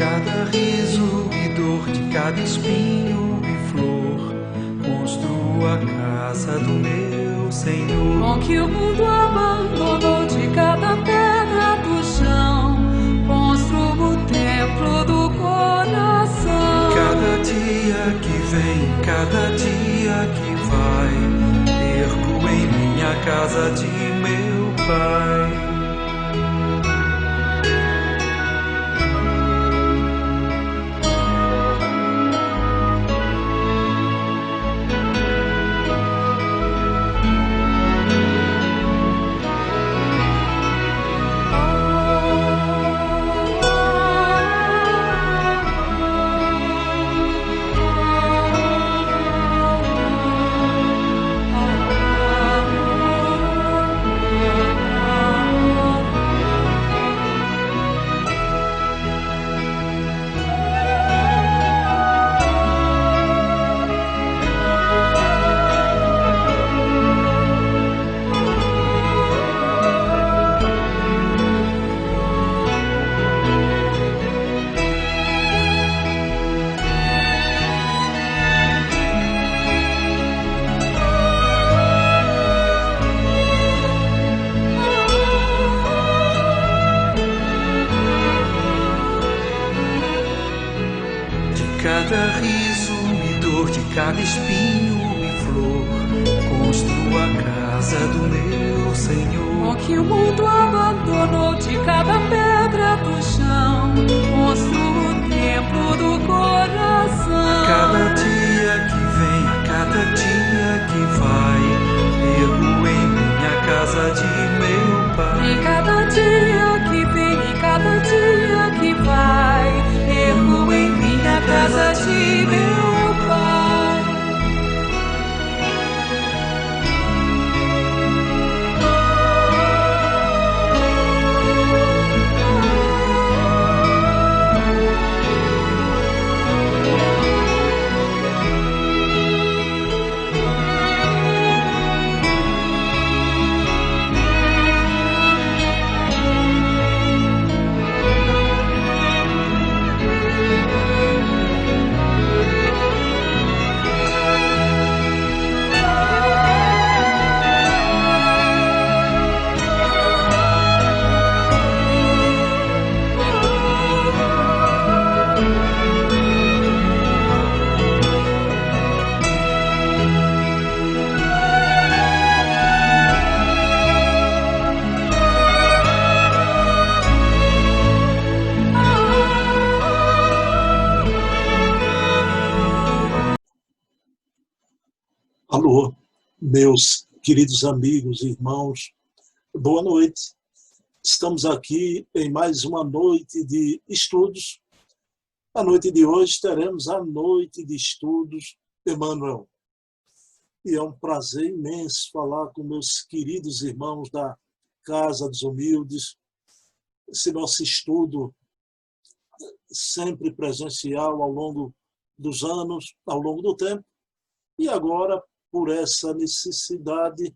cada riso e dor, de cada espinho e flor, construo a casa do meu Senhor. Com que o mundo abandonou, de cada pedra do chão, construo o templo do coração. Cada dia que vem, cada dia que vai, ergo em minha casa de meu Pai. Cada riso e dor, de cada espinho e flor, construo a casa do meu Senhor. Com que o mundo abandonou, de cada pedra do chão, construo o templo do coração. Cada dia que vem, a cada dia que vai, ergo em minha casa de meu Pai. Em cada dia que vem, em cada dia que vai, ergo em minha casa de meu Pai. Alô, meus queridos amigos e irmãos, boa noite. Estamos aqui em mais uma noite de estudos. A noite de hoje teremos a noite de estudos Emmanuel. E é um prazer imenso falar com meus queridos irmãos da Casa dos Humildes. Esse nosso estudo sempre presencial ao longo dos anos, ao longo do tempo. E agora, por essa necessidade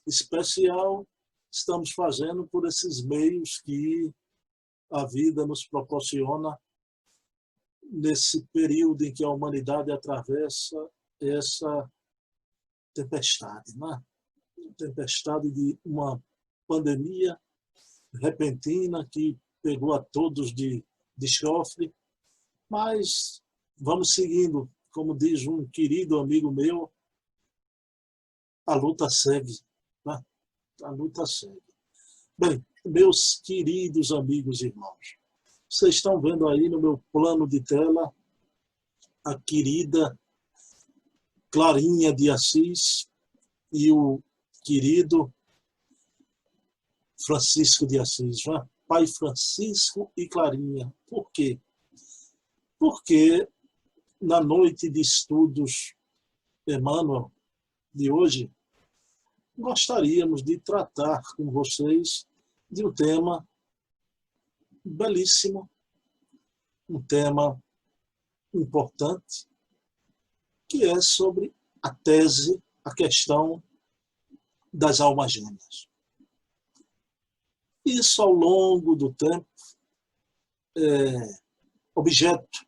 especial, estamos fazendo por esses meios que a vida nos proporciona nesse período em que a humanidade atravessa essa tempestade, né? Tempestade de uma pandemia repentina que pegou a todos de chofre, mas vamos seguindo, como diz um querido amigo meu, a luta segue, né? A luta segue. Bem, meus queridos amigos e irmãos, vocês estão vendo aí no meu plano de tela a querida Clarinha de Assis e o querido Francisco de Assis, né? Pai Francisco e Clarinha. Por quê? Porque na noite de estudos Emmanuel de hoje, gostaríamos de tratar com vocês de um tema belíssimo, um tema importante, que é sobre a tese, a questão das almas gêmeas. Isso, ao longo do tempo, objeto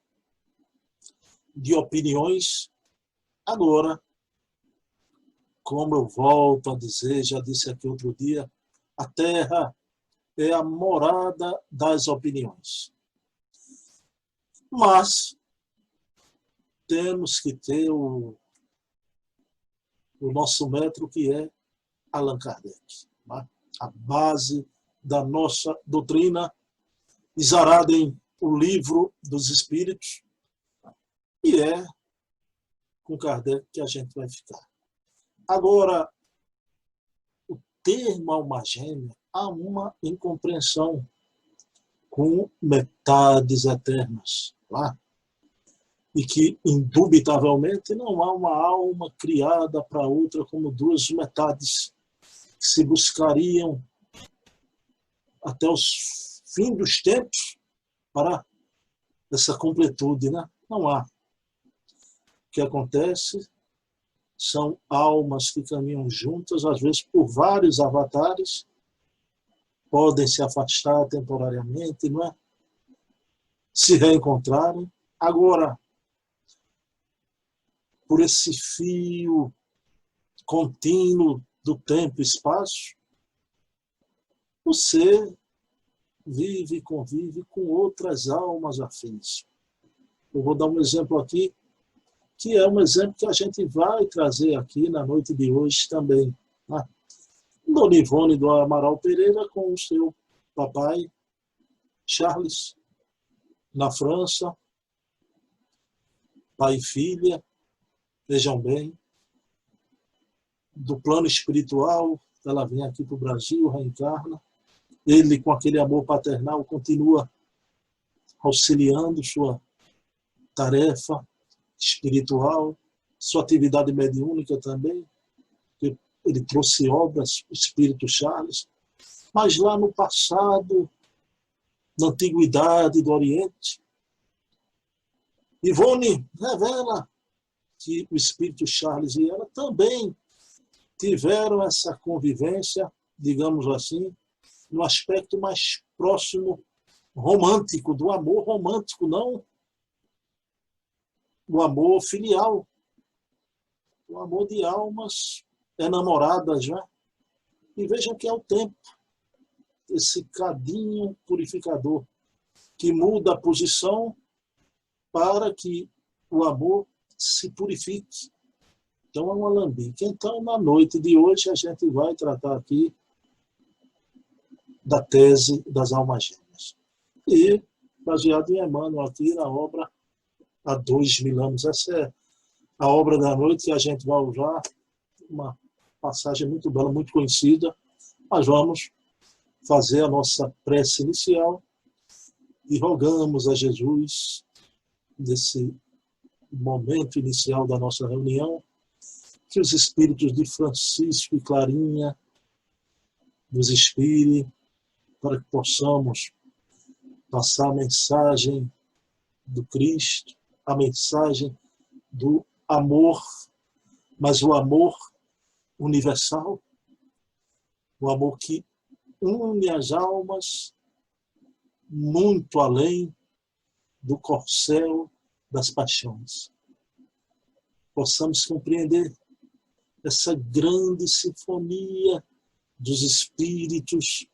de opiniões. Agora, como eu volto a dizer, já disse aqui outro dia, a Terra é a morada das opiniões. Mas temos que ter o nosso metro, que é Allan Kardec, né? A base da nossa doutrina, exarada em O Livro dos Espíritos, e é com Kardec que a gente vai ficar. Agora, o termo alma gêmea, há uma incompreensão com metades eternas, tá? E que, indubitavelmente, não há uma alma criada para outra como duas metades que se buscariam até os fins dos tempos para essa completude, né? Não há. O que acontece são almas que caminham juntas, às vezes por vários avatares, podem se afastar temporariamente, não é? Se reencontrarem. Agora, por esse fio contínuo do tempo e espaço, o ser vive e convive com outras almas afins. Eu vou dar um exemplo aqui, que é um exemplo que a gente vai trazer aqui na noite de hoje também, né? Dona Ivone do Amaral Pereira com o seu papai, Charles, na França, pai e filha, vejam bem, do plano espiritual, ela vem aqui para o Brasil, reencarna, ele com aquele amor paternal continua auxiliando sua tarefa espiritual, sua atividade mediúnica também, ele trouxe obras, o Espírito Charles, mas lá no passado, na antiguidade do Oriente, Ivone revela que o Espírito Charles e ela também tiveram essa convivência, digamos assim, no aspecto mais próximo, romântico, do amor romântico, não o amor filial, o amor de almas enamoradas, né? E vejam que é o tempo, esse cadinho purificador, que muda a posição para que o amor se purifique. Então é um alambique. Então, na noite de hoje, a gente vai tratar aqui da tese das almas gêmeas. E, baseado em Emmanuel, aqui na obra Há 2000 anos. Essa é a obra da noite que a gente vai usar, uma passagem muito bela, muito conhecida. Mas vamos fazer a nossa prece inicial e rogamos a Jesus, nesse momento inicial da nossa reunião, que os espíritos de Francisco e Clarinha nos inspirem para que possamos passar a mensagem do Cristo, a mensagem do amor, mas o amor universal, o amor que une as almas muito além do corcel das paixões. Possamos compreender essa grande sinfonia dos espíritos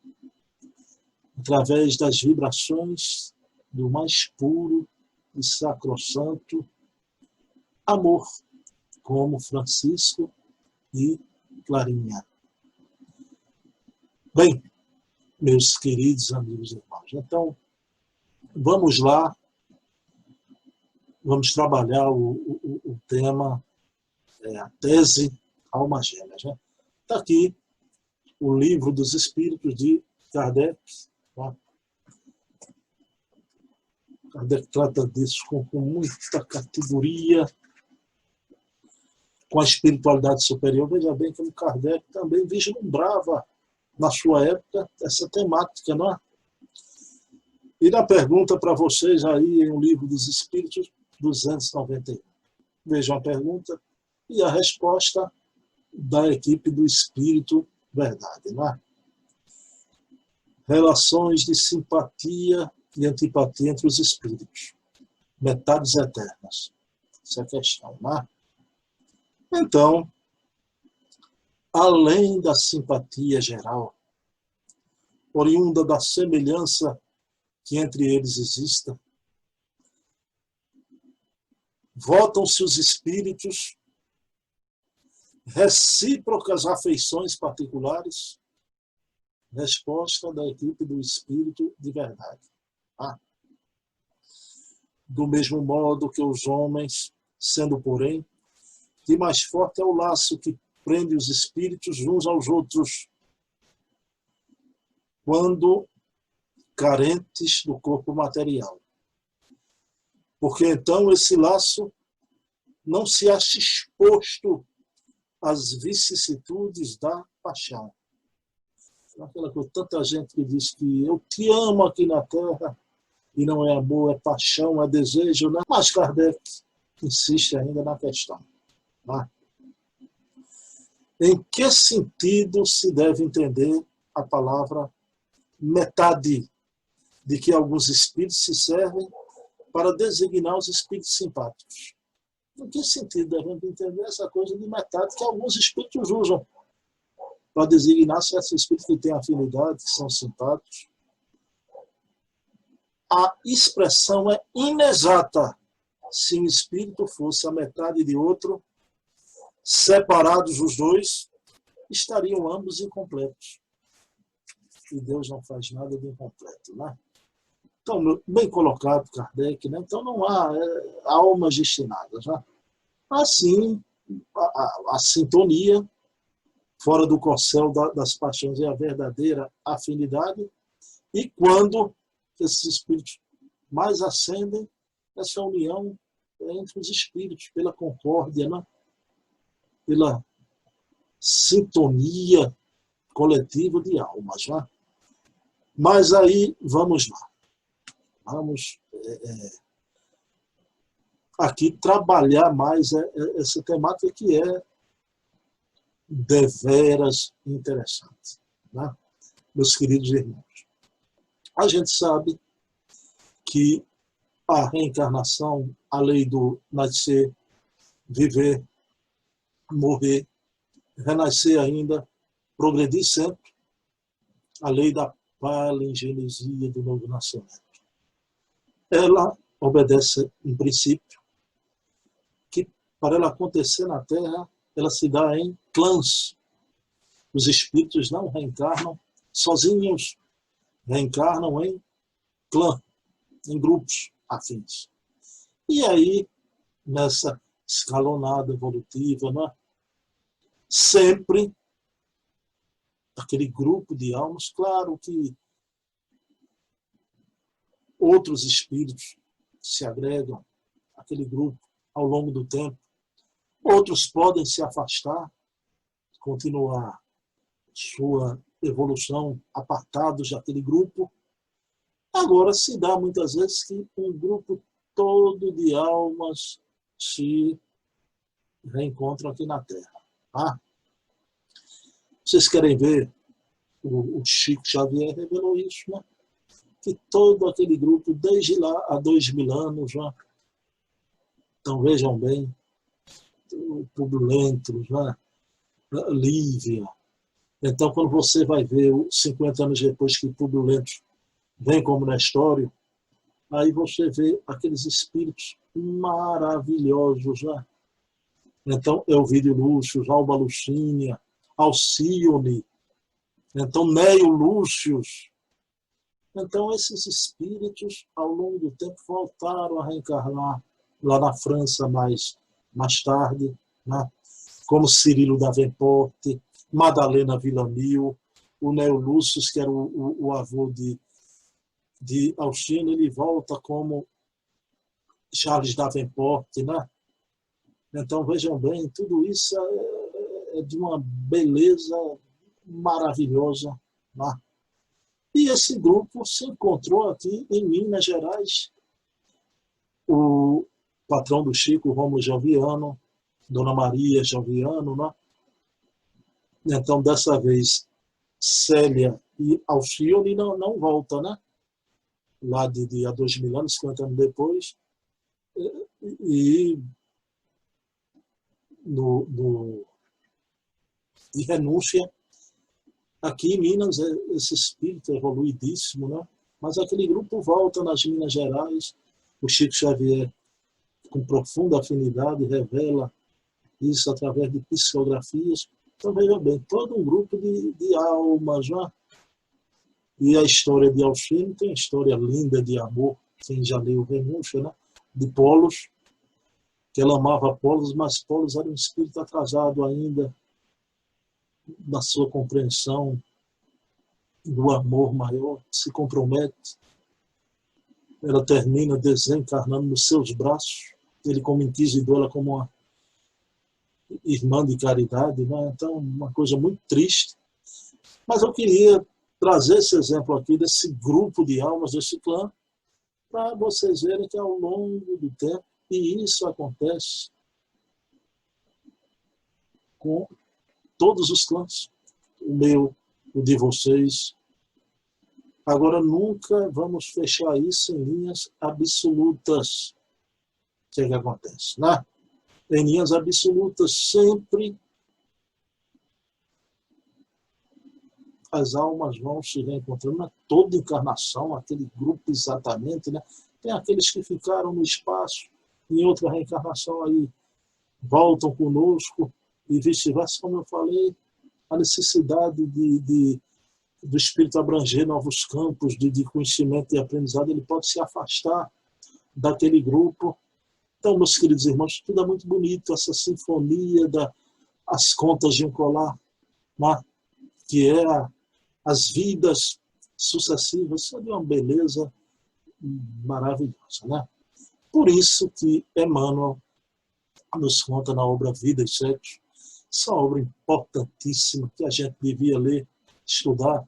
através das vibrações do mais puro e sacrossanto amor, como Francisco e Clarinha. Bem, meus queridos amigos e irmãos, então, vamos lá, vamos trabalhar o tema, a tese Almas Gêmeas. Né? Está aqui o Livro dos Espíritos de Kardec. Tá? Kardec trata disso com muita categoria, com a espiritualidade superior. Veja bem que o Kardec também vislumbrava, na sua época, essa temática, não é? E na pergunta para vocês aí, em O Livro dos Espíritos, 291. Vejam a pergunta e a resposta da equipe do Espírito Verdade, não é? Relações de simpatia e antipatia entre os espíritos. metades eternas. Essa é a questão, né? Então, além da simpatia geral, oriunda da semelhança que entre eles exista, votam-se os espíritos, recíprocas afeições particulares, resposta da equipe do espírito de verdade. Do mesmo modo que os homens, sendo, porém, que mais forte é o laço que prende os espíritos uns aos outros, quando carentes do corpo material. Porque então esse laço não se acha exposto às vicissitudes da paixão. Aquela coisa, tanta gente que diz que eu te amo aqui na Terra, e não é amor, é paixão, é desejo, né? Mas Kardec insiste ainda na questão. Né? Em que sentido se deve entender a palavra metade, de que alguns espíritos se servem para designar os espíritos simpáticos? Em que sentido devemos entender essa coisa de metade que alguns espíritos usam para designar certos espíritos que têm afinidade, que são simpáticos? A expressão é inexata. Se um espírito fosse a metade de outro, separados os dois, estariam ambos incompletos. E Deus não faz nada de incompleto, né? Então, bem colocado, Kardec, né? Então não há almas destinadas, né? Assim, a sintonia, fora do corcel das paixões, é a verdadeira afinidade, e quando esses espíritos mais ascendem, essa união é entre os espíritos, pela concórdia, né? Pela sintonia coletiva de almas. Né? Mas aí, vamos lá. Vamos aqui trabalhar mais essa temática que é deveras interessante. Né? Meus queridos irmãos, a gente sabe que a reencarnação, a lei do nascer, viver, morrer, renascer ainda, progredir sempre, a lei da palingenesia do novo nascimento. Ela obedece um princípio que, para ela acontecer na Terra, ela se dá em clãs. Os espíritos não reencarnam sozinhos, reencarnam em clã, em grupos afins. E aí, nessa escalonada evolutiva, né, sempre aquele grupo de almas, claro que outros espíritos se agregam àquele grupo ao longo do tempo. Outros podem se afastar, continuar sua evolução apartados daquele grupo. Agora, se dá muitas vezes que um grupo todo de almas se reencontram aqui na Terra. Tá? Vocês querem ver? O Chico Xavier revelou isso, né? Que todo aquele grupo, desde lá há 2000 anos, já. Então vejam bem, o Publio Lentulus, né? Lívia. Então, quando você vai ver 50 anos depois que Publio Lentulus vem como Nestório, aí você vê aqueles espíritos maravilhosos, né? Então, Elvídio Lúcio, Alba Lucínia, Alcione, então Neio Lúcius. Então, esses espíritos, ao longo do tempo, voltaram a reencarnar lá na França mais tarde, né? Como Cirilo Davenport, Madalena Villamil, o Neio Lúcius, que era o avô de Alcione, ele volta como Charles Davenport, né? Então, vejam bem, tudo isso é de uma beleza maravilhosa. Né? E esse grupo se encontrou aqui em Minas Gerais. O patrão do Chico, Rômulo Joviano, Dona Maria Joviano, né? Então, dessa vez, Célia e Alcione não voltam, né? Lá há 2000 anos, 50 anos depois. e de renúncia. Aqui em Minas, esse espírito é evoluidíssimo, né? Mas aquele grupo volta nas Minas Gerais. O Chico Xavier, com profunda afinidade, revela isso através de psicografias. Então, veja bem, todo um grupo de almas, né? E a história de Alfino tem uma história linda de amor, quem já leu Renúncia, né? De Polos, que ela amava Polos, mas Polos era um espírito atrasado ainda na sua compreensão do amor maior, se compromete. Ela termina desencarnando nos seus braços, ele como inquisidor, ela como uma irmã de caridade, né? Então, uma coisa muito triste. Mas eu queria trazer esse exemplo aqui desse grupo de almas, desse clã, para vocês verem que ao longo do tempo, e isso acontece com todos os clãs, o meu, o de vocês. Agora, nunca vamos fechar isso em linhas absolutas. O que é que acontece, né? Em linhas absolutas, sempre as almas vão se reencontrando, não é toda encarnação, aquele grupo exatamente, né? Tem aqueles que ficaram no espaço, em outra reencarnação aí voltam conosco, e vice-versa, como eu falei, a necessidade do espírito abranger novos campos de conhecimento e aprendizado, ele pode se afastar daquele grupo. Então, meus queridos irmãos, tudo é muito bonito, essa sinfonia das contas de um colar, né? Que é as vidas sucessivas, isso é de uma beleza maravilhosa, né? Por isso que Emmanuel nos conta na obra Vida e Sexo, essa obra importantíssima que a gente devia ler, estudar,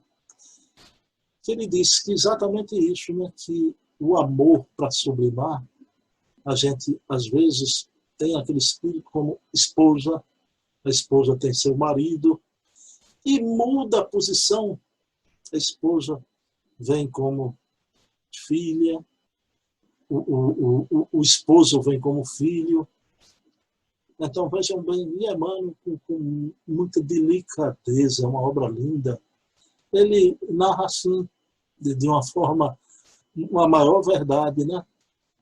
que ele diz que exatamente isso, né? Que o amor para sublimar, a gente às vezes tem aquele espírito como esposa, a esposa tem seu marido, e muda a posição. A esposa vem como filha, o esposo vem como filho. Então, vejam bem, e Emmanuel, com muita delicadeza, é uma obra linda, ele narra assim, de uma forma, uma maior verdade, né?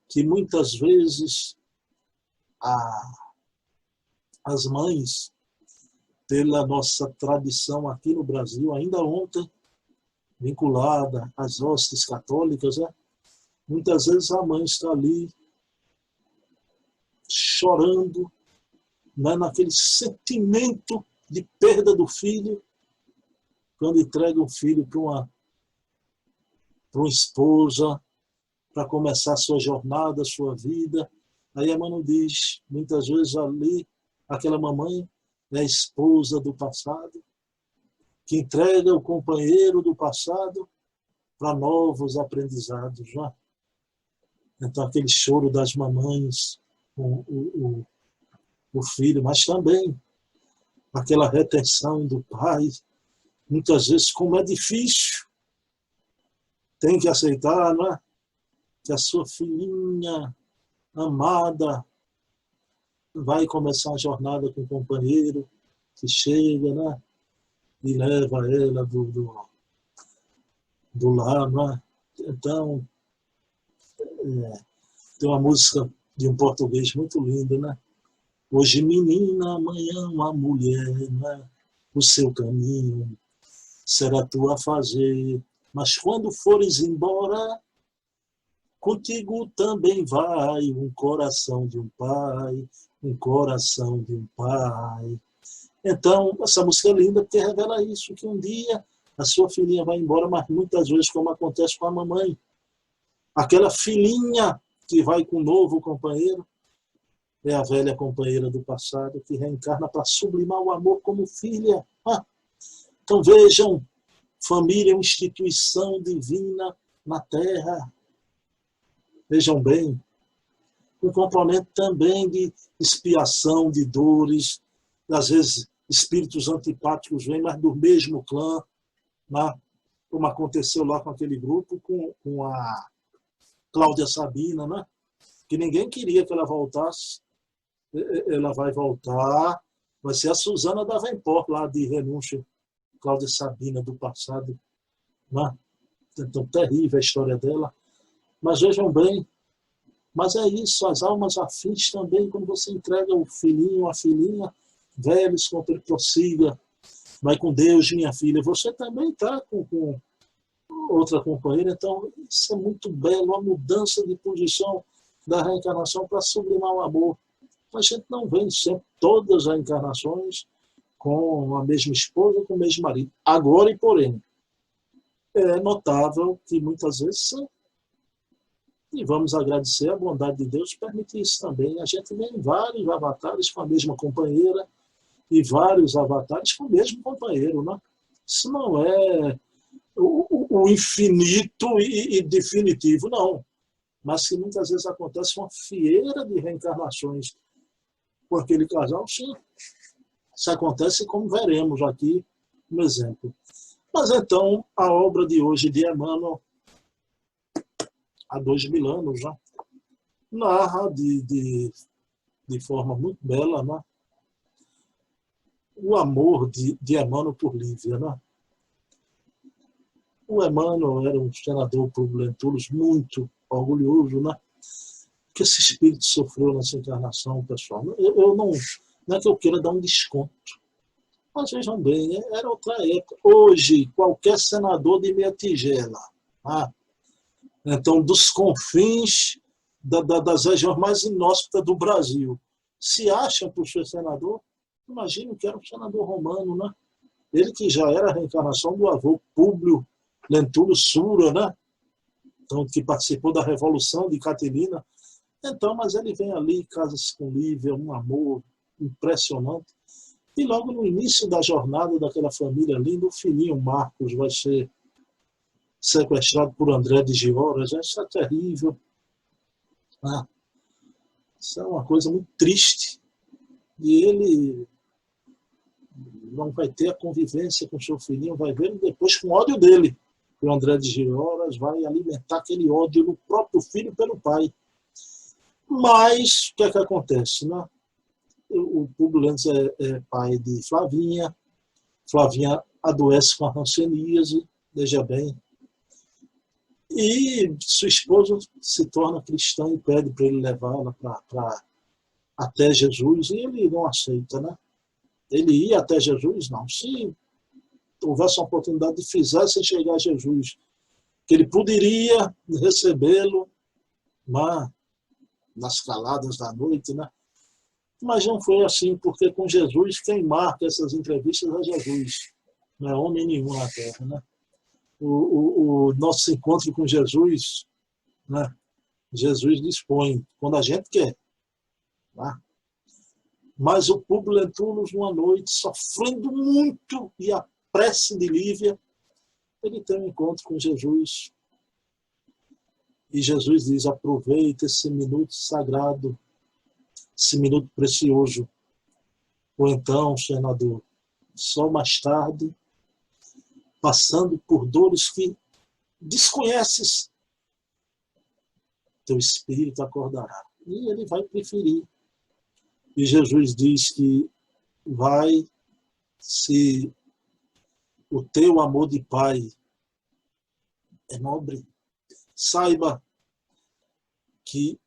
Que muitas vezes as mães, pela nossa tradição aqui no Brasil, ainda ontem, vinculada às hostes católicas, né? Muitas vezes a mãe está ali chorando, né? Naquele sentimento de perda do filho, quando entrega um filho para uma esposa, para começar a sua jornada, a sua vida. Aí Emmanuel diz, muitas vezes ali, aquela mamãe é a esposa do passado, que entrega o companheiro do passado para novos aprendizados. Né? Então, aquele choro das mamães, o filho, mas também aquela retenção do pai, muitas vezes, como é difícil, tem que aceitar, não é? Que a sua filhinha amada vai começar a jornada com o companheiro que chega, né? E leva ela do lar, não é? Então, tem uma música de um português muito linda, né? Hoje menina, amanhã uma mulher, né? O seu caminho será tu a fazer, mas quando fores embora, contigo também vai um coração de um pai, um coração de um pai. Então, essa música é linda porque revela isso, que um dia a sua filhinha vai embora, mas muitas vezes, como acontece com a mamãe, aquela filhinha que vai com um novo companheiro, é a velha companheira do passado que reencarna para sublimar o amor como filha. Então vejam, família é uma instituição divina na Terra. Vejam bem, um componente também de expiação de dores, às vezes espíritos antipáticos vêm, mas do mesmo clã, né? Como aconteceu lá com aquele grupo, com a Cláudia Sabina, né? que ninguém queria que ela voltasse. Ela vai voltar, vai ser a Suzana Davenport, lá de Renúncia, Cláudia Sabina do passado. Né? Então, terrível a história dela. Mas vejam bem, mas é isso, as almas afins também, quando você entrega o filhinho, a filhinha, velhos, quando ele prossiga, vai com Deus, minha filha. Você também está com outra companheira, então isso é muito belo, a mudança de posição da reencarnação para sublimar o amor. A gente não vê sempre todas as encarnações com a mesma esposa, com o mesmo marido. Agora, e porém, é notável que muitas vezes, e vamos agradecer a bondade de Deus, permite isso também. A gente vê vários avatares com a mesma companheira e vários avatares com o mesmo companheiro. Né? Isso não é o infinito e definitivo, não. Mas que muitas vezes acontece uma fieira de reencarnações com aquele casal, sim. Isso acontece, como veremos aqui no exemplo. Mas então, a obra de hoje de Emmanuel, há 2000 anos, né? Narra de forma muito bela, né? O amor de Emmanuel por Lívia. Né? O Emmanuel era um senador por Lentulus muito orgulhoso, né? Que esse espírito sofreu nessa encarnação, pessoal. Eu não é que eu queira dar um desconto. Mas vejam bem, era outra época. Hoje, qualquer senador de meia tigela, tá? Então, dos confins das regiões mais inóspitas do Brasil, se acham por ser senador, imagino que era um senador romano, né? Ele que já era a reencarnação do avô Públio Lentulio Sura, né? Então, que participou da Revolução de Catilina. Então, mas ele vem ali, casa-se com Lívia, um amor impressionante. E logo no início da jornada daquela família linda, o filhinho Marcos vai ser sequestrado por André de Gioras. Isso é terrível. Ah, isso é uma coisa muito triste. E ele não vai ter a convivência com o seu filhinho, vai ver depois com ódio dele. O André de Gioras vai alimentar aquele ódio do próprio filho pelo pai. Mas, o que é que acontece? Né? O Públio Lentulus é pai de Flavinha. Flavinha adoece com a hanseníase, veja bem. E sua esposa se torna cristã e pede para ele levá-la até Jesus. E ele não aceita, né? Ele ia até Jesus? Não. Se houvesse uma oportunidade de fizesse chegar a Jesus, que ele poderia recebê-lo nas caladas da noite, né? Mas não foi assim, porque com Jesus, quem marca essas entrevistas é Jesus, não é homem nenhum na Terra, né? O nosso encontro com Jesus, né? Jesus dispõe, quando a gente quer. Né? Mas o Públio Lentulus, uma noite, sofrendo muito, e a prece de Lívia, ele tem um encontro com Jesus. E Jesus diz, aproveita esse minuto sagrado, esse minuto precioso. Ou então, senador, só mais tarde, passando por dores que desconheces, teu espírito acordará. E ele vai preferir. E Jesus diz que se o teu amor de pai é nobre, saiba que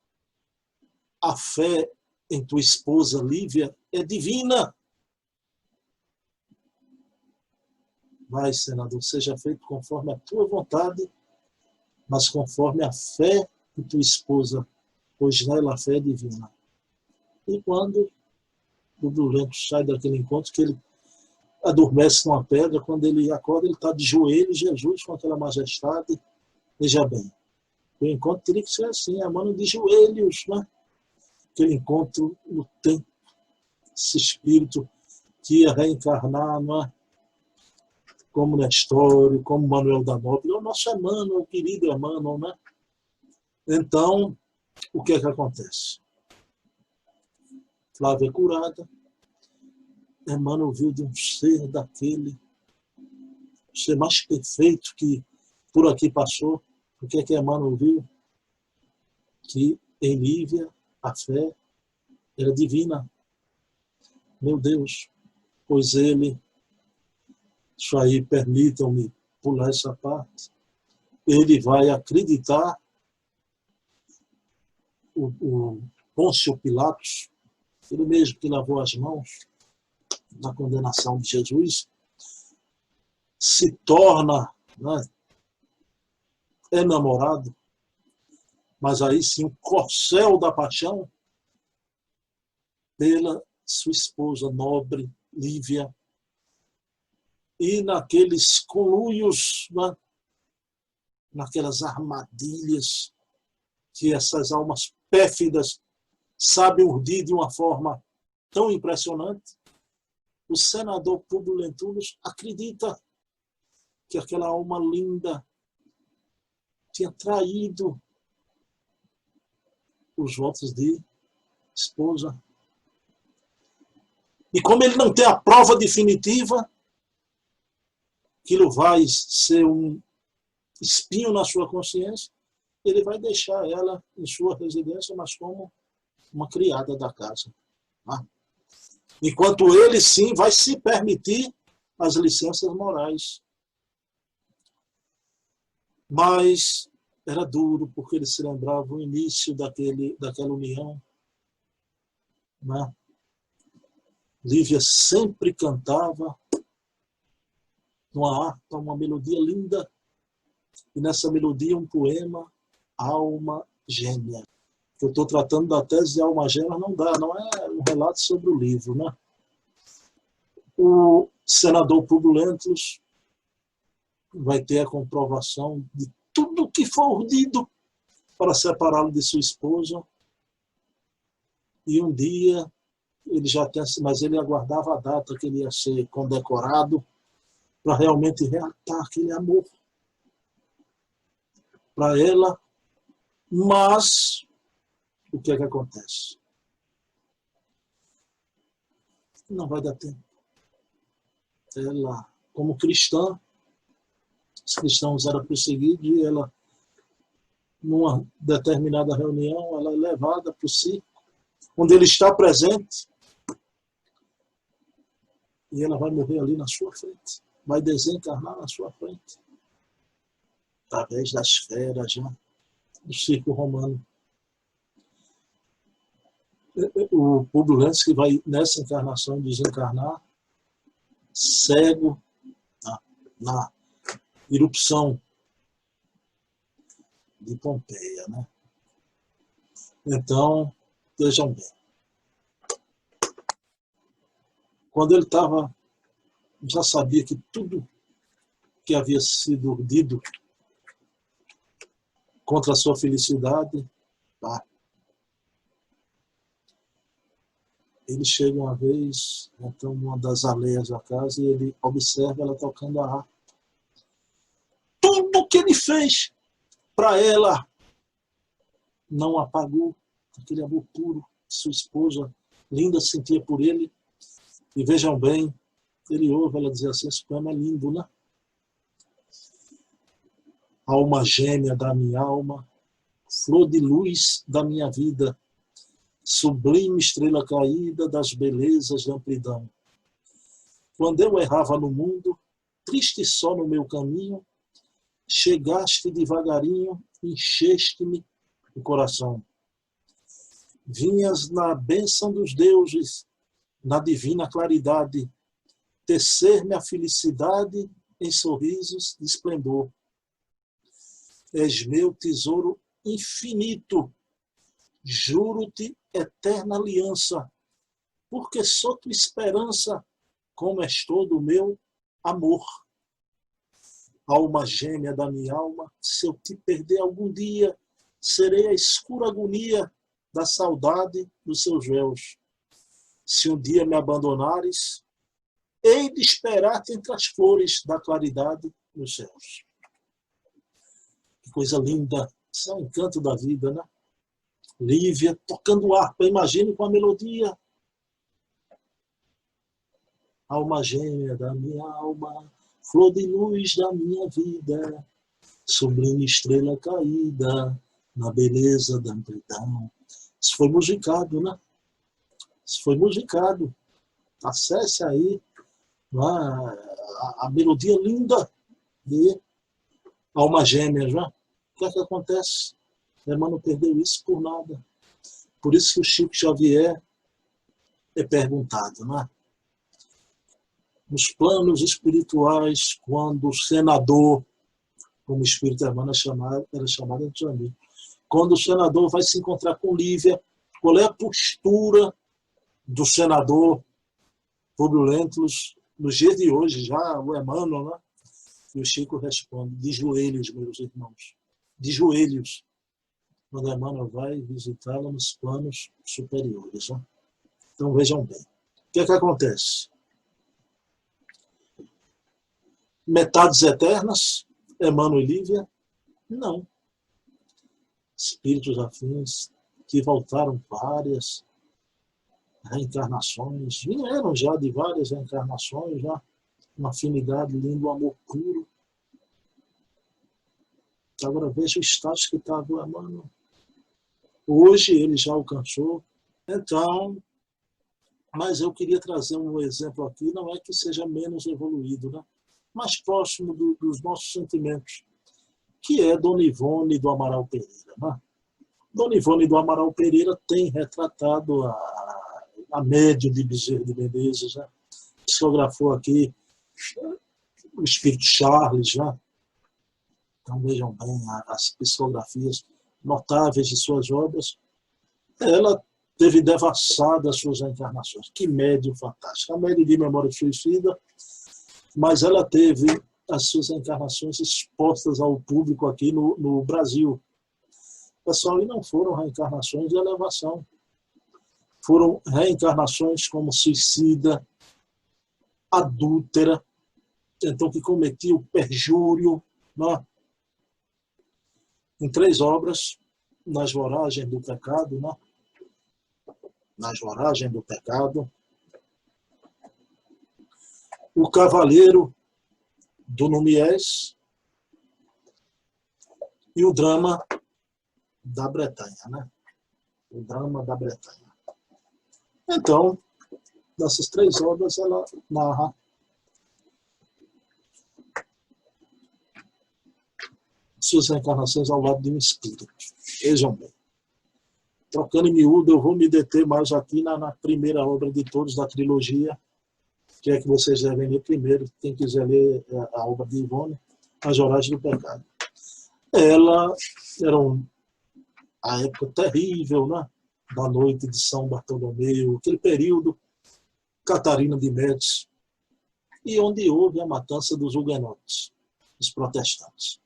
a fé em tua esposa Lívia é divina. Vai, senador, seja feito conforme a tua vontade, mas conforme a fé de tua esposa, pois nela a fé é divina. E quando o Durante sai daquele encontro, que ele adormece numa pedra, quando ele acorda, ele está de joelhos, Jesus com aquela majestade. Veja bem, o encontro teria que ser assim, a mano de joelhos, né? Aquele encontro no tempo, esse espírito que ia reencarnar, não é? Como Nestório, como Manuel da Nóbrega, o nosso Emmanuel, o querido Emmanuel, né? Então, o que é que acontece? Flávia é curada, Emmanuel viu de um ser daquele, o ser mais perfeito que por aqui passou. O que é que Emmanuel viu? Que Em Lívia, a fé era divina. Meu Deus, pois ele, isso aí, permitam-me pular essa parte, ele vai acreditar, o Pôncio Pilatos, ele mesmo que lavou as mãos na condenação de Jesus, se torna, né, enamorado, mas aí sim o corcel da paixão pela sua esposa nobre, Lívia, e naqueles conluios, né, naquelas armadilhas que essas almas pérfidas sabem urdir de uma forma tão impressionante, o senador Públio Lentulus acredita que aquela alma linda tinha traído os votos de esposa. E como ele não tem a prova definitiva, aquilo vai ser um espinho na sua consciência, ele vai deixar ela em sua residência, mas como uma criada da casa. Tá? Enquanto ele, sim, vai se permitir as licenças morais. Mas era duro, porque ele se lembrava o início daquela união. Né? Lívia sempre cantava numa harpa, uma melodia linda, e nessa melodia um poema, Alma Gêmea. Eu estou tratando da tese de Alma Gêmea, não dá, não é um relato sobre o livro. Né? O senador Públio Lentulus vai ter a comprovação de tudo que for urdido para separá-lo de sua esposa. E um dia, ele já tem, mas ele aguardava a data que ele ia ser condecorado para realmente reatar aquele amor para ela. Mas o que é que acontece? Não vai dar tempo. Ela, como cristã, os cristãos eram perseguidos e ela, numa determinada reunião, ela é levada para o circo, onde ele está presente, e ela vai morrer ali na sua frente, vai desencarnar na sua frente, através das feras já, do circo romano. O Públio Lentulus, que vai nessa encarnação desencarnar, cego, na erupção de Pompeia, né? Então, vejam bem. Quando ele estava, já sabia que tudo que havia sido urdido contra a sua felicidade, tá? Ele chega uma vez, então, numa das aleias da casa, e ele observa ela tocando a harpa. Tudo que ele fez para ela não apagou aquele amor puro que sua esposa linda sentia por ele. E vejam bem, ele ouve ela dizer assim: esse poema é lindo, né? Alma gêmea da minha alma, flor de luz da minha vida, sublime estrela caída das belezas da amplidão. Quando eu errava no mundo, triste só no meu caminho, chegaste devagarinho, encheste-me o coração. Vinhas na bênção dos deuses, na divina claridade, tecer-me a felicidade em sorrisos de esplendor. És meu tesouro infinito, juro-te eterna aliança, porque sou tua esperança, como és todo o meu amor. Alma gêmea da minha alma, se eu te perder algum dia, serei a escura agonia da saudade dos seus véus. Se um dia me abandonares, hei de esperar-te entre as flores da claridade nos céus. Que coisa linda, isso é um encanto da vida, né? Lívia tocando harpa, imagine com a melodia. Alma gêmea da minha alma, flor de luz da minha vida, sublime estrela caída na beleza da amplidão. Isso foi musicado, né? Isso foi musicado. Acesse aí a melodia linda de Alma Gêmeas. Né? O que é que acontece? Emmanuel perdeu isso por nada. Por isso que o Chico Xavier é perguntado, né? Nos planos espirituais, quando o senador, como o espírito Emmanuel era chamado antigamente, quando o senador vai se encontrar com Lívia, qual é a postura do senador Públio Lentulus nos dias de hoje, já o Emmanuel, né? E o Chico responde, de joelhos, meus irmãos, de joelhos, quando Emmanuel vai visitá-la nos planos superiores. Né? Então vejam bem, o que é que acontece? Metades eternas, Emmanuel e Lívia? Não. Espíritos afins que voltaram várias reencarnações, vieram já de várias reencarnações, já uma afinidade linda, um amor puro. Agora veja o estágio que estava o Emmanuel. Hoje ele já alcançou. Então, mas eu queria trazer um exemplo aqui, não é que seja menos evoluído, né? Mais próximo dos nossos sentimentos, que é Dona Ivone do Amaral Pereira. Né? Dona Ivone do Amaral Pereira tem retratado a médium de Bezerra de Menezes, né? Psicografou aqui o Espírito Charles. Né? Então vejam bem as psicografias notáveis de suas obras. Ela teve devassadas suas reencarnações. Que médium fantástica. A médium de memória suicida, mas ela teve as suas reencarnações expostas ao público aqui no Brasil. Pessoal, e não foram reencarnações de elevação. Foram reencarnações como suicida, adúltera, então que cometia o perjúrio, né? Em 3 obras, Nas Voragens do Pecado, né? Nas Voragens do Pecado, O Cavaleiro do Numies e o Drama da Bretanha, né? O Drama da Bretanha. Então, dessas 3 obras, ela narra suas reencarnações ao lado de um espírito. Vejam bem. Trocando em miúdo, eu vou me deter mais aqui na primeira obra de todos da trilogia, que é que vocês devem ler primeiro, quem quiser ler a obra de Ivone, As Voragens do Pecado. Ela era a época terrível, né? Da noite de São Bartolomeu, aquele período, Catarina de Médici, e onde houve a matança dos huguenotes, dos protestantes.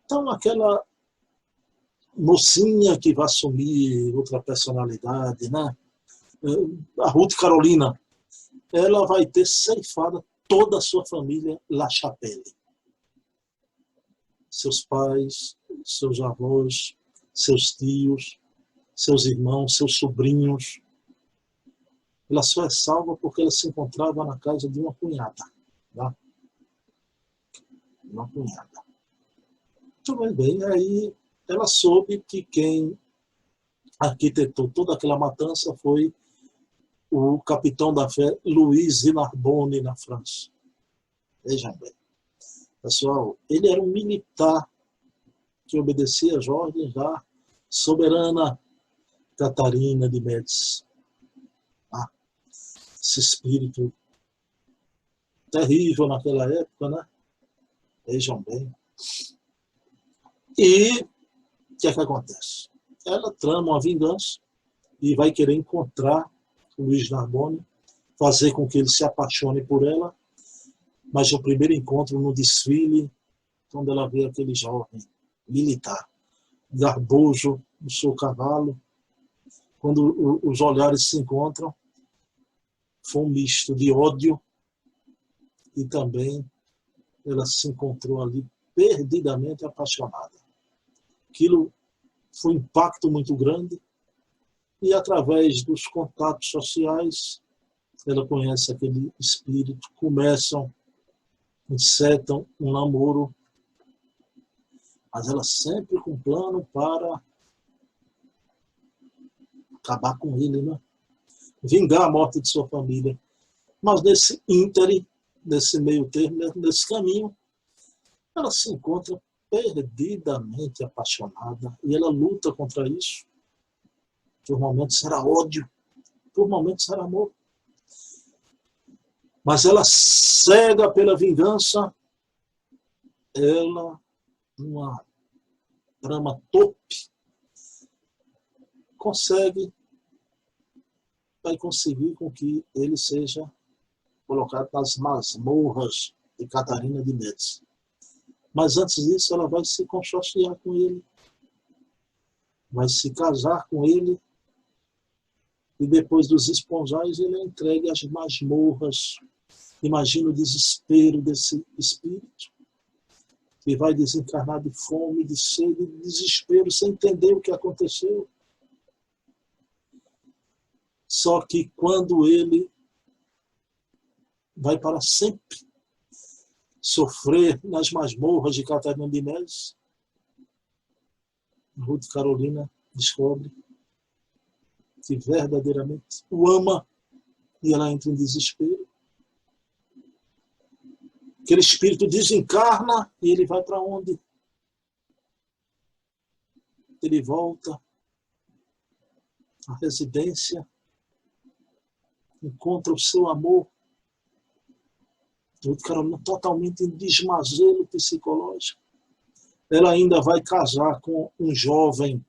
Então, aquela mocinha que vai assumir outra personalidade, né? A Ruth Carolina, ela vai ter ceifada toda a sua família La Chapelle. Seus pais, seus avós, seus tios, seus irmãos, seus sobrinhos. Ela só é salva porque ela se encontrava na casa de uma cunhada. Tá? Uma cunhada. Muito bem, aí ela soube que quem arquitetou toda aquela matança foi o capitão da fé Luiz de Narbonne, na França. Vejam bem. Pessoal, ele era um militar que obedecia às ordens da soberana Catarina de Médici. Esse espírito terrível naquela época, né? Vejam bem. E o que é que acontece? Ela trama uma vingança e vai querer encontrar o Luiz Narbonne, fazer com que ele se apaixone por ela, mas no primeiro encontro, no desfile, quando ela vê aquele jovem militar, garboso no seu cavalo, quando os olhares se encontram, foi um misto de ódio e também ela se encontrou ali perdidamente apaixonada. Aquilo foi um impacto muito grande e através dos contatos sociais ela conhece aquele espírito, encetam um namoro, mas ela sempre com plano para acabar com ele, né? Vingar a morte de sua família. Mas nesse ínterim, nesse meio termo, nesse caminho, ela se encontra perdidamente apaixonada e ela luta contra isso. Por momentos será ódio, por momentos será amor. Mas ela, cega pela vingança, ela, numa trama torpe, vai conseguir com que ele seja colocado nas masmorras de Catarina de Médici. Mas antes disso, ela vai se consorciar com ele, vai se casar com ele, e depois dos esponjais, ele é entregue às masmorras. Imagina o desespero desse espírito, que vai desencarnar de fome, de sede, de desespero, sem entender o que aconteceu. Só que quando ele vai para sempre sofrer nas masmorras de Catarina de Médici, Ruth Carolina descobre que verdadeiramente o ama e ela entra em desespero. Aquele espírito desencarna e ele vai para onde? Ele volta à residência, encontra o seu amor, Ruth Carolina totalmente em desmazelo psicológico. Ela ainda vai casar com um jovem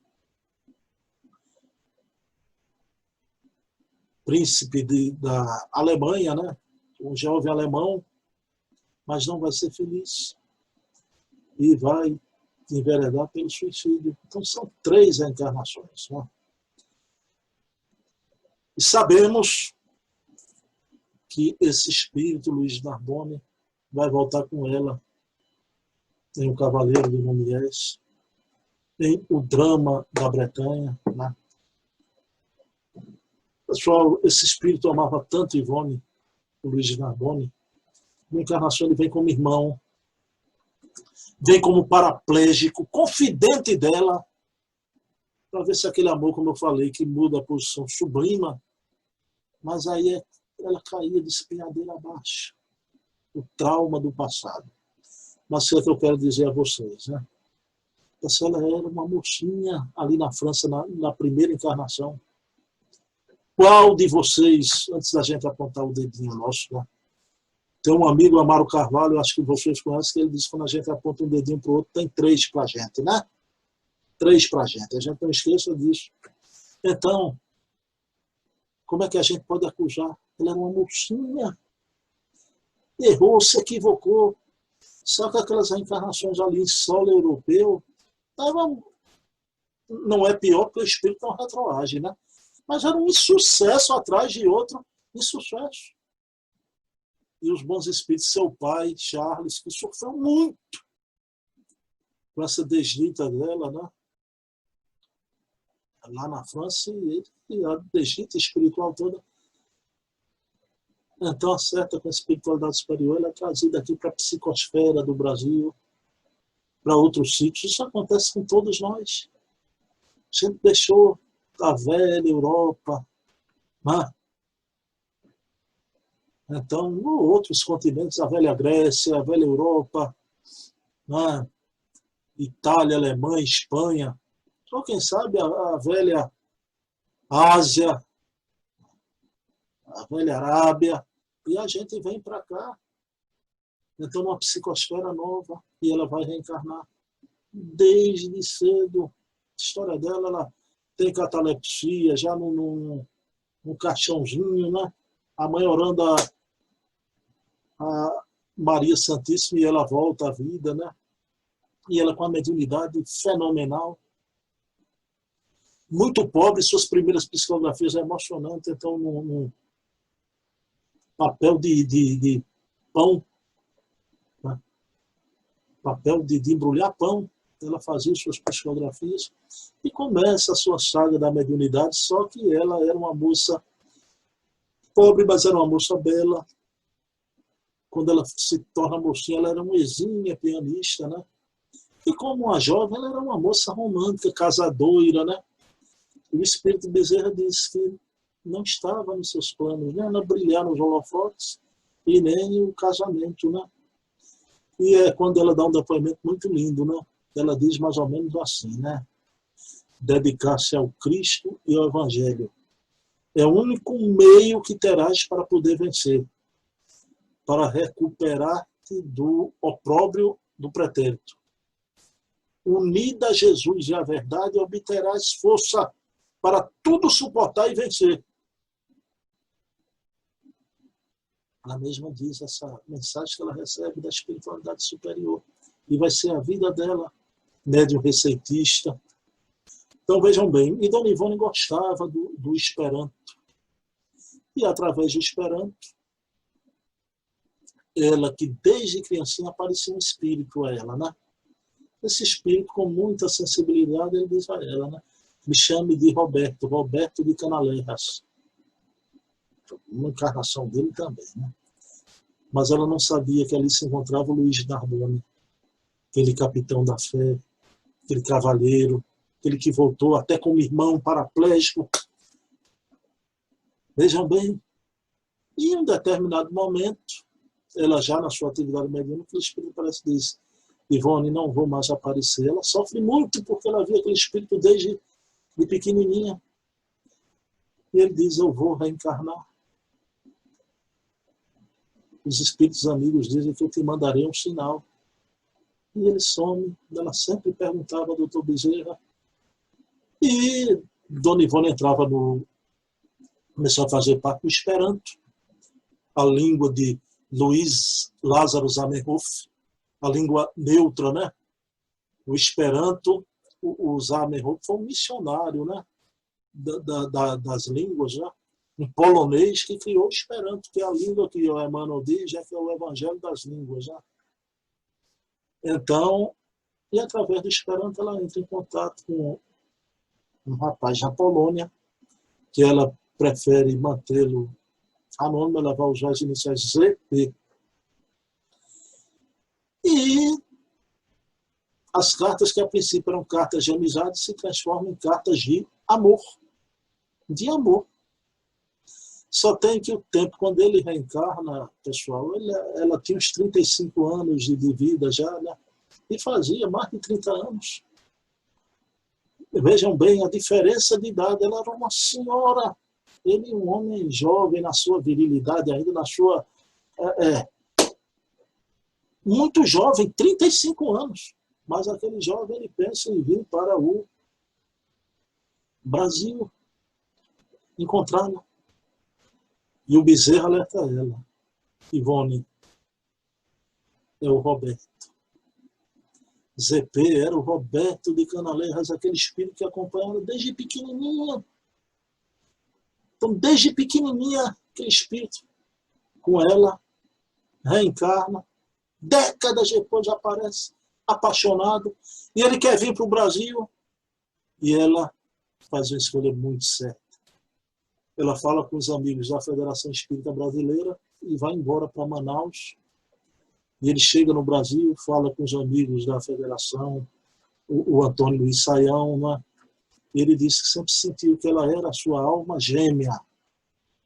príncipe da Alemanha, né? Um jovem alemão, mas não vai ser feliz e vai enveredar pelo suicídio. Então são 3 reencarnações, né? E sabemos que esse espírito, Luiz Narbonne, vai voltar com ela em O Cavaleiro de Nomiés, em O Drama da Bretanha, né? Pessoal, esse espírito amava tanto Ivone, o Luiz Narbonne. Na encarnação ele vem como irmão, vem como paraplégico, confidente dela, para ver se aquele amor, como eu falei, que muda a posição, sublima, mas aí ela caía de espinhadeira abaixo. O trauma do passado. Mas é o que eu quero dizer a vocês, né? Essa ela era uma mocinha ali na França, na primeira encarnação. Qual de vocês, antes da gente apontar o dedinho nosso, né? Tem um amigo, Amaro Carvalho, acho que vocês conhecem, que ele diz que quando a gente aponta um dedinho para o outro, tem 3 para a gente, né? 3 para a gente. A gente não esqueça disso. Então, como é que a gente pode acusar? Ela era uma mocinha. Errou, se equivocou. Só que aquelas reencarnações ali em solo europeu, não é pior porque o espírito não retroage, né? Mas era um insucesso atrás de outro insucesso. E os bons espíritos, seu pai, Charles, que sofreu muito com essa desdita dela, né? Lá na França, e a desdita espiritual toda. Então, acerta com a espiritualidade superior, ela é trazida aqui para a psicosfera do Brasil, para outros sítios. Isso acontece com todos nós. A gente deixou a velha Europa, né? Então, outros continentes, a velha Grécia, a velha Europa, né? Itália, Alemanha, Espanha, ou quem sabe a velha Ásia, a velha Arábia, e a gente vem para cá. Então, uma psicosfera nova, e ela vai reencarnar desde cedo. A história dela, ela tem catalepsia, já no caixãozinho, né? A mãe orando a Maria Santíssima e ela volta à vida, né? E ela com a mediunidade fenomenal. Muito pobre, suas primeiras psicografias emocionantes, então num papel de pão, né? Papel de embrulhar pão, ela fazia suas psicografias e começa a sua saga da mediunidade, só que ela era uma moça pobre, mas era uma moça bela. Quando ela se torna mocinha, ela era uma exímia pianista, né? E como uma jovem, ela era uma moça romântica, casadoira, né? o espírito Bezerra disse que não estava nos seus planos, nem a brilhar nos holofotes e nem o casamento, né? E é quando ela dá um depoimento muito lindo, né? Ela diz mais ou menos assim, né? Dedicar-se ao Cristo e ao Evangelho é o único meio que terás para poder vencer, para recuperar-te do opróbrio do pretérito. Unida a Jesus e à verdade, obterás força para tudo suportar e vencer. Ela mesma diz essa mensagem que ela recebe da espiritualidade superior. E vai ser a vida dela, médium receitista. Então vejam bem, e Dona Ivone gostava do Esperanto. E através do Esperanto, ela que desde criancinha aparecia um espírito a ela, né? Esse espírito com muita sensibilidade, ele diz a ela, né? Me chame de Roberto, Roberto de Canaleiras. Uma encarnação dele também, né? Mas ela não sabia que ali se encontrava o Luiz Nardoni, aquele capitão da fé, aquele cavalheiro, aquele que voltou até como irmão paraplégico. Vejam bem, e em um determinado momento, ela já na sua atividade mediúnica, o espírito parece que diz, Ivone, não vou mais aparecer. Ela sofre muito porque ela via aquele espírito desde de pequenininha. E ele diz, eu vou reencarnar. Os espíritos amigos dizem que eu te mandarei um sinal. E ele some. Ela sempre perguntava ao doutor Bezerra. E Dona Ivone entrava começou a fazer parte do Esperanto, a língua de Luiz Lázaro Zamenhof, a língua neutra, né? O Esperanto, o Zamenhof foi um missionário, né? Das línguas, né? Um polonês que criou o Esperanto, que é a língua que o Emmanuel diz, que é o evangelho das línguas, né? Então, e através do Esperanto ela entra em contato com um rapaz na Polônia, que ela prefere mantê-lo anônimo, ela vai usar as iniciais ZP. E as cartas que a princípio eram cartas de amizade se transformam em cartas de amor. De amor. Só tem que o tempo, quando ele reencarna, pessoal, ela tinha uns 35 anos de vida já, né? E fazia mais de 30 anos. Vejam bem a diferença de idade. Ela era uma senhora, ele um homem jovem na sua virilidade, ainda na sua... muito jovem, 35 anos. Mas aquele jovem, ele pensa em vir para o Brasil, encontrá-la. E o Bezerra alerta ela. Ivone, é o Roberto. ZP era o Roberto de Canaleiras, aquele espírito que acompanha ela desde pequenininha. Então, desde pequenininha, aquele espírito com ela reencarna. Décadas depois aparece, apaixonado. E ele quer vir para o Brasil. E ela faz uma escolha muito certa. Ela fala com os amigos da Federação Espírita Brasileira e vai embora para Manaus. E ele chega no Brasil, fala com os amigos da Federação, o Antônio Luiz Saião, né? E ele disse que sempre sentiu que ela era a sua alma gêmea.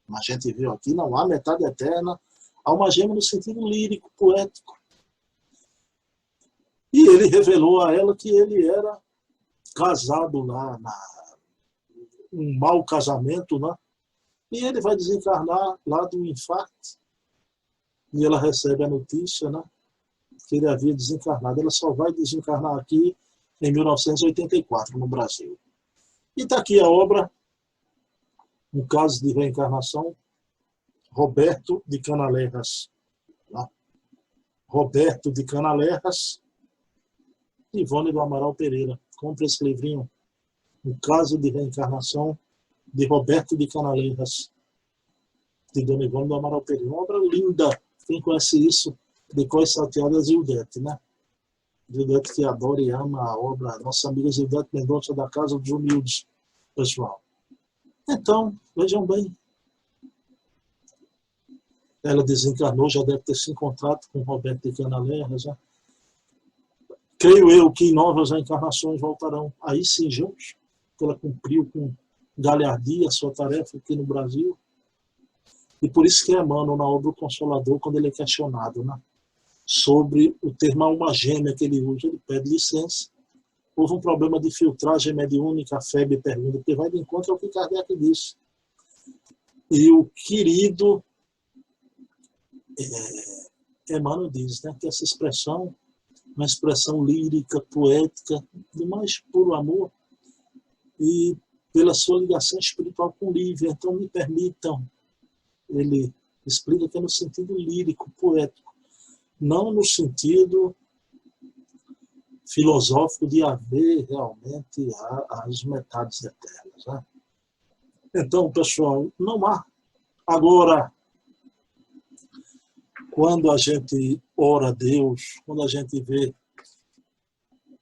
A gente viu aqui, não há metade eterna, alma gêmea no sentido lírico, poético. E ele revelou a ela que ele era casado lá, um mau casamento, né? E ele vai desencarnar lá do infarto. E ela recebe a notícia, né, que ele havia desencarnado. Ela só vai desencarnar aqui em 1984, no Brasil. E está aqui a obra, um caso de reencarnação, Roberto de Canaleiras. Né? Roberto de Canaleiras, Ivone do Amaral Pereira. Compre esse livrinho, um caso de reencarnação de Roberto de Canaleiras, de Dona Ivone do Amaral Pereira. Uma obra linda. Quem conhece isso, de Cós Salteadas, Zildete, né? Zildete que adora e ama a obra. Nossa amiga Zildete Mendonça da Casa dos Humildes, pessoal. Então, vejam bem. Ela desencarnou, já deve ter se encontrado com Roberto de Canaleiras, né? Creio eu que em novas reencarnações voltarão. Aí sim, juntos, ela cumpriu com galhardia a sua tarefa aqui no Brasil. E por isso que Emmanuel, na obra O Consolador, quando ele é questionado, né, sobre o termo alma gêmea que ele usa, ele pede licença. Houve um problema de filtragem mediúnica, a FEB pergunta, porque vai de encontro ao que Kardec disse. E o querido Emmanuel diz, né, que essa expressão, uma expressão lírica, poética, do mais puro amor, e pela sua ligação espiritual com Lívia. Então, me permitam, ele explica que é no sentido lírico, poético, não no sentido filosófico de haver realmente as metades eternas. Né? Então, pessoal, não há. Agora, quando a gente ora a Deus, quando a gente vê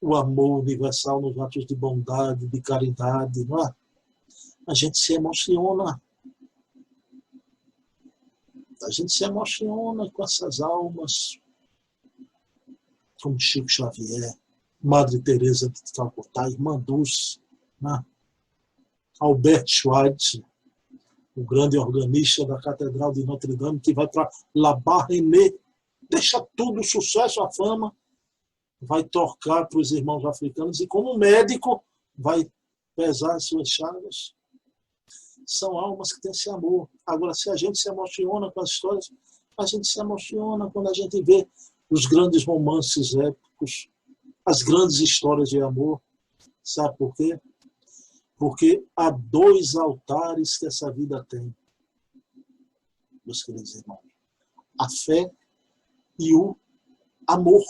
o amor universal nos atos de bondade, de caridade, não é? A gente se emociona. A gente se emociona com essas almas, como Chico Xavier, Madre Teresa de Calcutá, Irmã Dulce, né? Albert Schweitzer, o grande organista da Catedral de Notre Dame, que vai para La Barrenée, deixa tudo, o sucesso, a fama, vai tocar para os irmãos africanos e, como médico, vai pesar as suas chagas. São almas que têm esse amor. Agora, se a gente se emociona com as histórias, a gente se emociona quando a gente vê os grandes romances épicos, as grandes histórias de amor. Sabe por quê? Porque há dois altares que essa vida tem, meus queridos irmãos. A fé e o amor.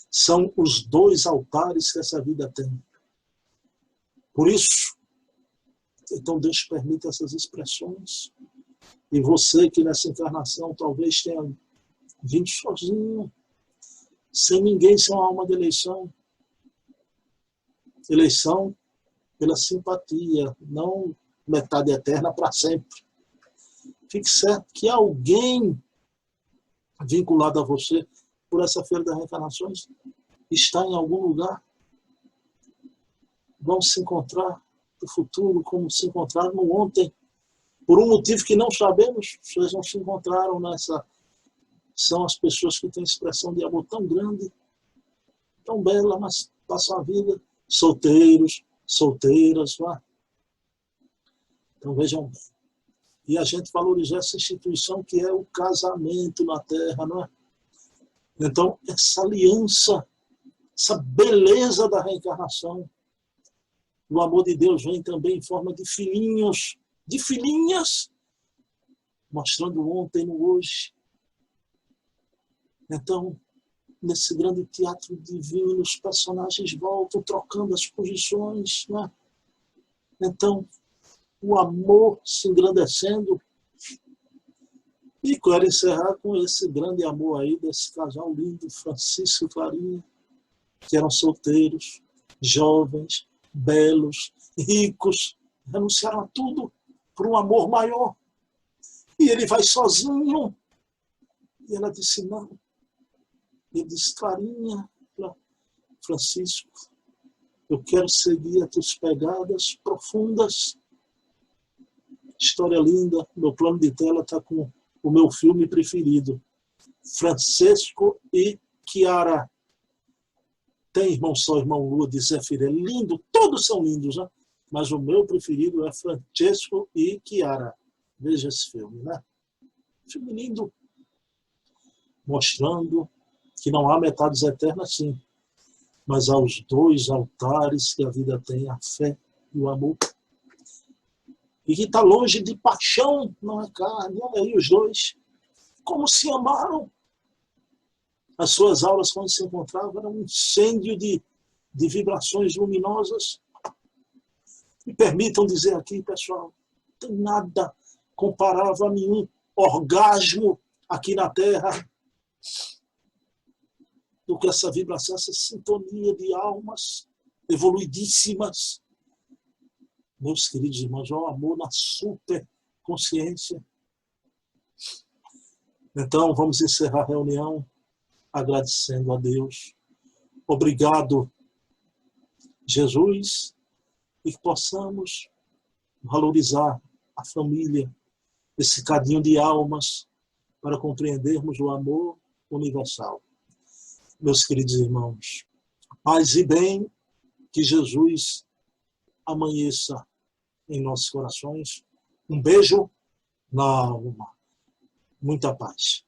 São os dois altares que essa vida tem. Por isso, então Deus permite essas expressões. E você que nessa encarnação talvez tenha vindo sozinho, sem ninguém, sem uma alma de eleição. Eleição pela simpatia, não metade eterna para sempre. Fique certo que alguém vinculado a você por essa feira das reencarnações está em algum lugar. Vão se encontrar no futuro como se encontraram no ontem. Por um motivo que não sabemos, vocês não se encontraram nessa. São as pessoas que têm expressão de amor tão grande, tão bela, mas passam a vida solteiros, solteiras. Não é? Então vejam bem. E a gente valorizar essa instituição que é o casamento na Terra, não é? Então, essa aliança, essa beleza da reencarnação, o amor de Deus vem também em forma de filhinhos, de filhinhas, mostrando ontem no hoje. Então, nesse grande teatro divino, os personagens voltam trocando as posições, né? Então, o amor se engrandecendo. E quero encerrar com esse grande amor aí desse casal lindo, Francisco e Clarinha, que eram solteiros, jovens, belos, ricos, renunciaram a tudo por um amor maior. E ele vai sozinho. E ela disse, não. Ele disse, Clarinha, Francisco, eu quero seguir as tuas pegadas profundas. História linda. Meu plano de tela está com o meu filme preferido, Francesco e Chiara. Tem Irmão Sol, Irmão Lua de Zé Filho. É lindo, todos são lindos, né? Mas o meu preferido é Francesco e Chiara. Veja esse filme, né? Filme lindo, mostrando que não há metades eternas, sim, mas há os dois altares que a vida tem, a fé e o amor. E que está longe de paixão, não é carne. Olha aí os dois, como se amaram. As suas aulas, quando se encontravam, era um incêndio de vibrações luminosas. Me permitam dizer aqui, pessoal, não tem nada comparável a nenhum orgasmo aqui na Terra do que essa vibração, essa sintonia de almas evoluidíssimas. Meus queridos irmãos, o amor na superconsciência. Então, vamos encerrar a reunião agradecendo a Deus. Obrigado, Jesus, e que possamos valorizar a família, esse cadinho de almas, para compreendermos o amor universal. Meus queridos irmãos, paz e bem, que Jesus amanheça em nossos corações. Um beijo na alma. Muita paz.